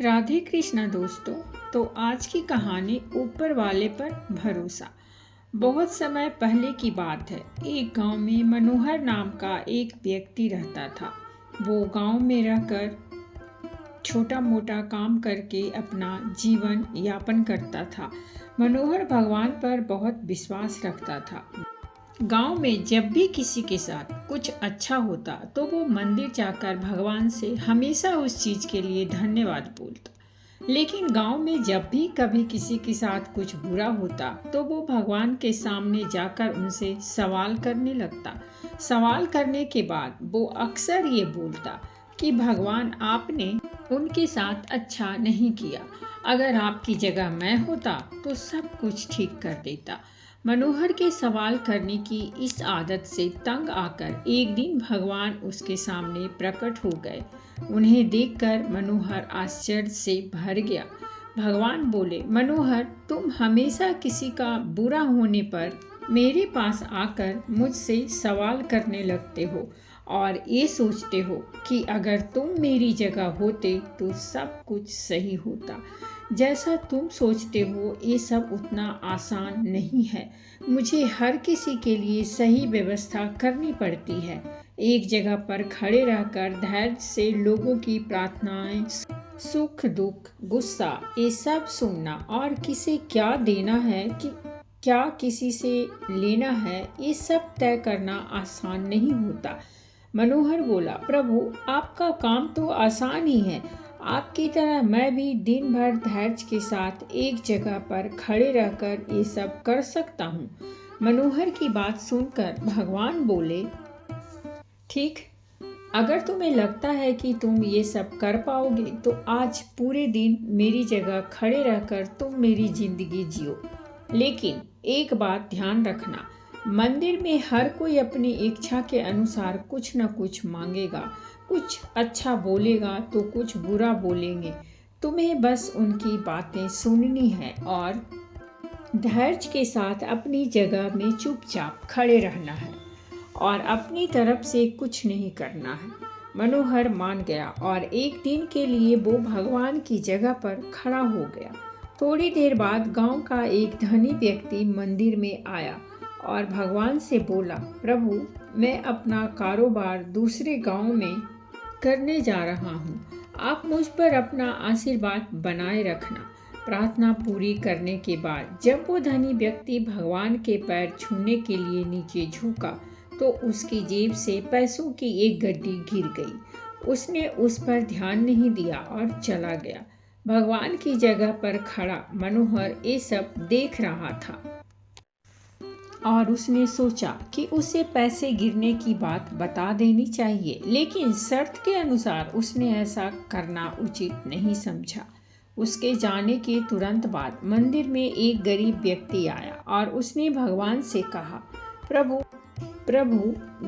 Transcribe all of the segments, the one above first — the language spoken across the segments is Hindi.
राधे कृष्णा दोस्तों। तो आज की कहानी ऊपर वाले पर भरोसा। बहुत समय पहले की बात है। एक गांव में मनोहर नाम का एक व्यक्ति रहता था। वो गांव में रहकर छोटा मोटा काम करके अपना जीवन यापन करता था। मनोहर भगवान पर बहुत विश्वास रखता था। गांव में जब भी किसी के साथ कुछ अच्छा होता तो वो मंदिर जाकर भगवान से हमेशा उस चीज के लिए धन्यवाद बोलता। लेकिन गांव में जब भी कभी किसी के साथ कुछ बुरा होता तो वो भगवान के सामने जाकर उनसे सवाल करने लगता। सवाल करने के बाद वो अक्सर ये बोलता कि भगवान आपने उनके साथ अच्छा नहीं किया। अगर आपकी जगह मैं होता तो सब कुछ ठीक कर देता। मनोहर के सवाल करने की इस आदत से तंग आकर एक दिन भगवान उसके सामने प्रकट हो गए। उन्हें देखकर मनोहर आश्चर्य से भर गया। भगवान बोले, मनोहर, तुम हमेशा किसी का बुरा होने पर मेरे पास आकर मुझसे सवाल करने लगते हो और ये सोचते हो कि अगर तुम मेरी जगह होते तो सब कुछ सही होता। जैसा तुम सोचते हो ये सब उतना आसान नहीं है। मुझे हर किसी के लिए सही व्यवस्था करनी पड़ती है। एक जगह पर खड़े रहकर धैर्य से लोगों की प्रार्थनाएं, सुख दुख, गुस्सा, ये सब सुनना और किसे क्या देना है कि क्या किसी से लेना है, ये सब तय करना आसान नहीं होता। मनोहर बोला, प्रभु आपका काम तो आसान ही है। आपकी तरह मैं भी दिन भर धैर्य के साथ एक जगह पर खड़े रहकर ये सब कर सकता हूँ। मनोहर की बात सुनकर भगवान बोले, ठीक, अगर तुम्हें लगता है कि तुम ये सब कर पाओगे तो आज पूरे दिन मेरी जगह खड़े रहकर तुम मेरी जिंदगी जियो। लेकिन एक बात ध्यान रखना, मंदिर में हर कोई अपनी इच्छा के अनुसार कुछ न कुछ मांगेगा। कुछ अच्छा बोलेगा तो कुछ बुरा बोलेंगे। तुम्हें बस उनकी बातें सुननी है और धैर्य के साथ अपनी जगह में चुपचाप खड़े रहना है और अपनी तरफ से कुछ नहीं करना है। मनोहर मान गया और एक दिन के लिए वो भगवान की जगह पर खड़ा हो गया। थोड़ी देर बाद गांव का एक धनी व्यक्ति मंदिर में आया और भगवान से बोला, प्रभु मैं अपना कारोबार दूसरे गांव में करने जा रहा हूँ। आप मुझ पर अपना आशीर्वाद बनाए रखना। प्रार्थना पूरी करने के बाद जब वो धनी व्यक्ति भगवान के पैर छूने के लिए नीचे झुका तो उसकी जेब से पैसों की एक गड्डी गिर गई। उसने उस पर ध्यान नहीं दिया और चला गया। भगवान की जगह पर खड़ा मनोहर ये सब देख रहा था और उसने सोचा कि उसे पैसे गिरने की बात बता देनी चाहिए, लेकिन शर्त के अनुसार उसने ऐसा करना उचित नहीं समझा। उसके जाने के तुरंत बाद मंदिर में एक गरीब व्यक्ति आया और उसने भगवान से कहा, प्रभु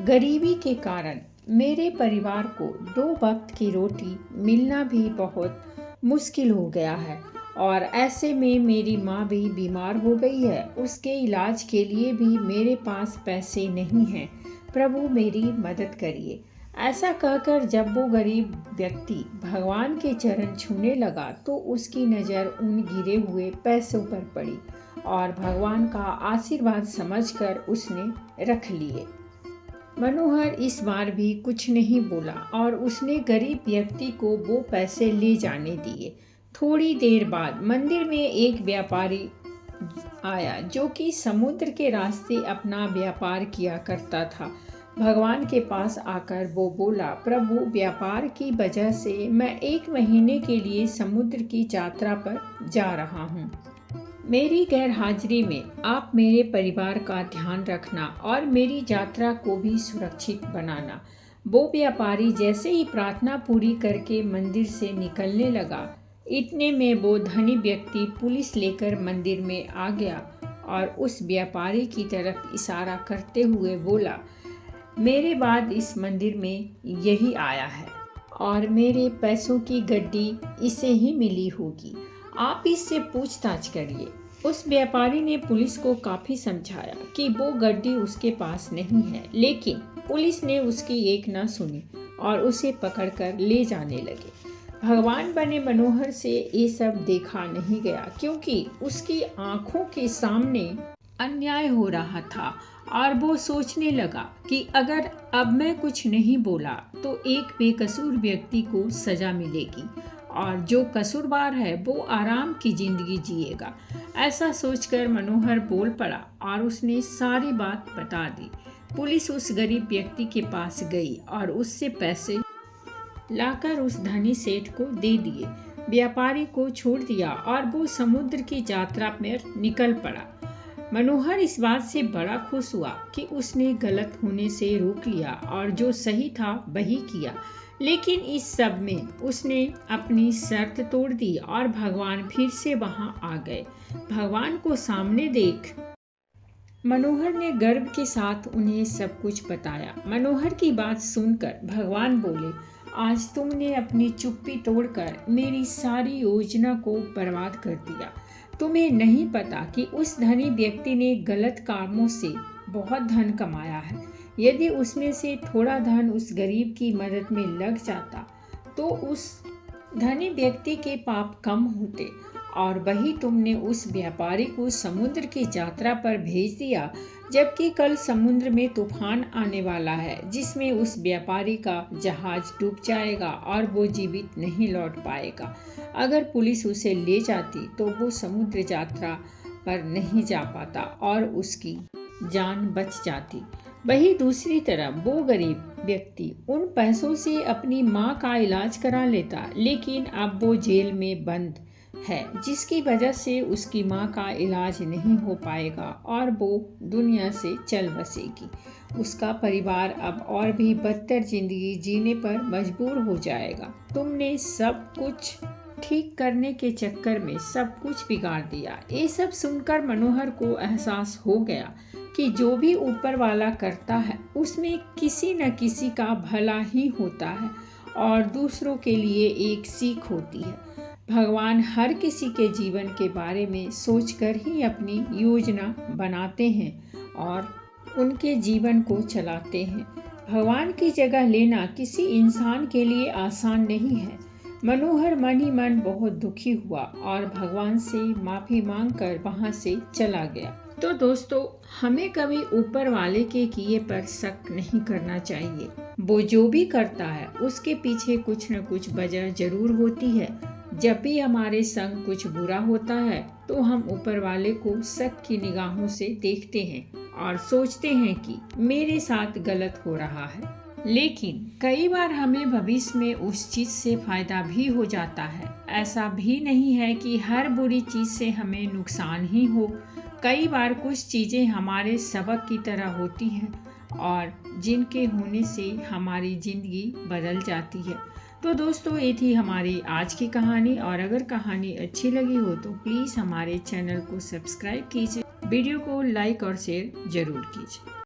गरीबी के कारण मेरे परिवार को 2 वक्त की रोटी मिलना भी बहुत मुश्किल हो गया है और ऐसे में मेरी माँ भी बीमार हो गई है। उसके इलाज के लिए भी मेरे पास पैसे नहीं हैं। प्रभु मेरी मदद करिए। ऐसा कहकर जब वो गरीब व्यक्ति भगवान के चरण छूने लगा तो उसकी नज़र उन गिरे हुए पैसों पर पड़ी और भगवान का आशीर्वाद समझकर उसने रख लिए। मनोहर इस बार भी कुछ नहीं बोला और उसने गरीब व्यक्ति को वो पैसे ले जाने दिए। थोड़ी देर बाद मंदिर में एक व्यापारी आया जो कि समुद्र के रास्ते अपना व्यापार किया करता था। भगवान के पास आकर वो बोला, प्रभु व्यापार की वजह से मैं 1 महीने के लिए समुद्र की यात्रा पर जा रहा हूँ। मेरी गैर हाजिरी में आप मेरे परिवार का ध्यान रखना और मेरी यात्रा को भी सुरक्षित बनाना। वो व्यापारी जैसे ही प्रार्थना पूरी करके मंदिर से निकलने लगा, इतने में वो धनी व्यक्ति पुलिस लेकर मंदिर में आ गया और उस व्यापारी की तरफ इशारा करते हुए बोला, मेरे बाद इस मंदिर में यही आया है और मेरे पैसों की गड्डी इसे ही मिली होगी। आप इससे पूछताछ करिए। उस व्यापारी ने पुलिस को काफ़ी समझाया कि वो गड्डी उसके पास नहीं है, लेकिन पुलिस ने उसकी एक न सुनी और उसे पकड़कर ले जाने लगे। भगवान बने मनोहर से ये सब देखा नहीं गया, क्योंकि उसकी आंखों के सामने अन्याय हो रहा था और वो सोचने लगा कि अगर अब मैं कुछ नहीं बोला तो एक बेकसूर व्यक्ति को सजा मिलेगी और जो कसूरवार है वो आराम की जिंदगी जिएगा। ऐसा सोचकर मनोहर बोल पड़ा और उसने सारी बात बता दी। पुलिस उस गरीब व्यक्ति के पास गई और उससे पैसे लाकर उस धनी सेठ को दे दिए। व्यापारी को छोड़ दिया और वो समुद्र की यात्रा पर निकल पड़ा। मनोहर इस बात से बड़ा खुश हुआ कि उसने गलत होने से रोक लिया और जो सही था वही किया। लेकिन इस सब में उसने अपनी शर्त तोड़ दी और भगवान फिर से वहां आ गए। भगवान को सामने देख मनोहर ने गर्व के साथ उन्हें सब कुछ बताया। मनोहर की बात सुनकर भगवान बोले, आज तुमने अपनी चुप्पी तोड़कर मेरी सारी योजना को बर्बाद कर दिया। तुम्हें नहीं पता कि उस धनी व्यक्ति ने गलत कामों से बहुत धन कमाया है। यदि उसमें से थोड़ा धन उस गरीब की मदद में लग जाता तो उस धनी व्यक्ति के पाप कम होते, और वही तुमने उस व्यापारी को समुद्र की यात्रा पर भेज दिया, जबकि कल समुद्र में तूफान आने वाला है जिसमें उस व्यापारी का जहाज डूब जाएगा और वो जीवित नहीं लौट पाएगा। अगर पुलिस उसे ले जाती तो वो समुद्र यात्रा पर नहीं जा पाता और उसकी जान बच जाती। वही दूसरी तरफ वो गरीब व्यक्ति उन पैसों से अपनी माँ का इलाज करा लेता, लेकिन अब वो जेल में बंद है जिसकी वजह से उसकी माँ का इलाज नहीं हो पाएगा और वो दुनिया से चल बसेगी। उसका परिवार अब और भी बदतर जिंदगी जीने पर मजबूर हो जाएगा। तुमने सब कुछ ठीक करने के चक्कर में सब कुछ बिगाड़ दिया। ये सब सुनकर मनोहर को एहसास हो गया कि जो भी ऊपर वाला करता है उसमें किसी न किसी का भला ही होता है और दूसरों के लिए एक सीख होती है। भगवान हर किसी के जीवन के बारे में सोचकर ही अपनी योजना बनाते हैं और उनके जीवन को चलाते हैं। भगवान की जगह लेना किसी इंसान के लिए आसान नहीं है। मनोहर मन ही मन बहुत दुखी हुआ और भगवान से माफ़ी मांगकर वहां से चला गया। तो दोस्तों, हमें कभी ऊपर वाले के किए पर शक नहीं करना चाहिए। वो जो भी करता है उसके पीछे कुछ न कुछ वजह जरूर होती है। जब भी हमारे संग कुछ बुरा होता है तो हम ऊपर वाले को शक की निगाहों से देखते हैं और सोचते हैं कि मेरे साथ गलत हो रहा है। लेकिन कई बार हमें भविष्य में उस चीज़ से फायदा भी हो जाता है। ऐसा भी नहीं है कि हर बुरी चीज़ से हमें नुकसान ही हो। कई बार कुछ चीज़ें हमारे सबक की तरह होती हैं और जिनके होने से हमारी ज़िंदगी बदल जाती है। तो दोस्तों, ये थी हमारी आज की कहानी, और अगर कहानी अच्छी लगी हो तो प्लीज़ हमारे चैनल को सब्सक्राइब कीजिए, वीडियो को लाइक और शेयर ज़रूर कीजिए।